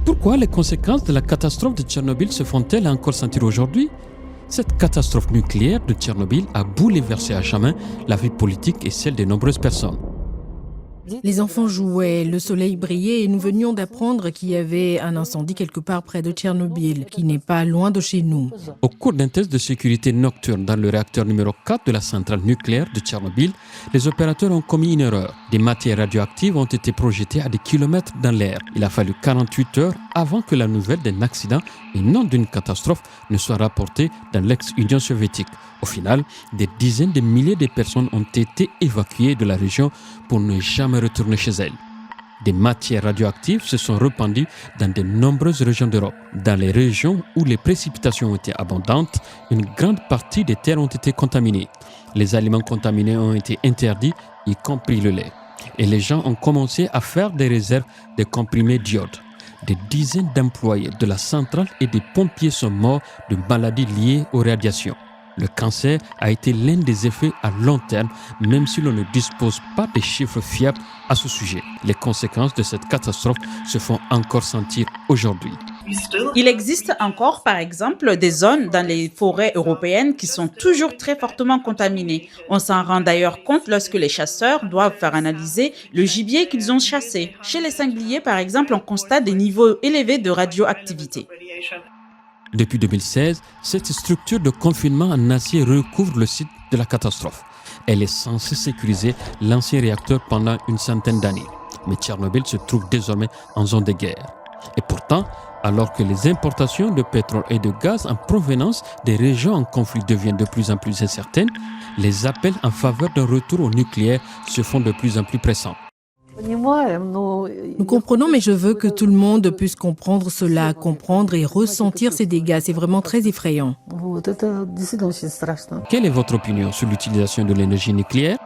Pourquoi les conséquences de la catastrophe de Tchernobyl se font-elles encore sentir aujourd'hui? Cette catastrophe nucléaire de Tchernobyl a bouleversé à jamais la vie politique et celle de nombreuses personnes. Les enfants jouaient, le soleil brillait et nous venions d'apprendre qu'il y avait un incendie quelque part près de Tchernobyl, qui n'est pas loin de chez nous. Au cours d'un test de sécurité nocturne dans le réacteur numéro 4 de la centrale nucléaire de Tchernobyl, les opérateurs ont commis une erreur. Des matières radioactives ont été projetées à des kilomètres dans l'air. Il a fallu 48 heures avant que la nouvelle d'un accident et non d'une catastrophe ne soit rapportée dans l'ex-Union soviétique. Au final, des dizaines de milliers de personnes ont été évacuées de la région pour ne jamais retourner chez elles. Des matières radioactives se sont répandues dans de nombreuses régions d'Europe. Dans les régions où les précipitations ont été abondantes, une grande partie des terres ont été contaminées. Les aliments contaminés ont été interdits, y compris le lait. Et les gens ont commencé à faire des réserves de comprimés d'iode. Des dizaines d'employés de la centrale et des pompiers sont morts de maladies liées aux radiations. Le cancer a été l'un des effets à long terme, même si l'on ne dispose pas de chiffres fiables à ce sujet. Les conséquences de cette catastrophe se font encore sentir aujourd'hui. Il existe encore, par exemple, des zones dans les forêts européennes qui sont toujours très fortement contaminées. On s'en rend d'ailleurs compte lorsque les chasseurs doivent faire analyser le gibier qu'ils ont chassé. Chez les sangliers, par exemple, on constate des niveaux élevés de radioactivité. Depuis 2016, cette structure de confinement en acier recouvre le site de la catastrophe. Elle est censée sécuriser l'ancien réacteur pendant une centaine d'années. Mais Tchernobyl se trouve désormais en zone de guerre. Et pourtant, alors que les importations de pétrole et de gaz en provenance des régions en conflit deviennent de plus en plus incertaines, les appels en faveur d'un retour au nucléaire se font de plus en plus pressants. Nous comprenons, mais je veux que tout le monde puisse comprendre cela, comprendre et ressentir ces dégâts. C'est vraiment très effrayant. Quelle est votre opinion sur l'utilisation de l'énergie nucléaire?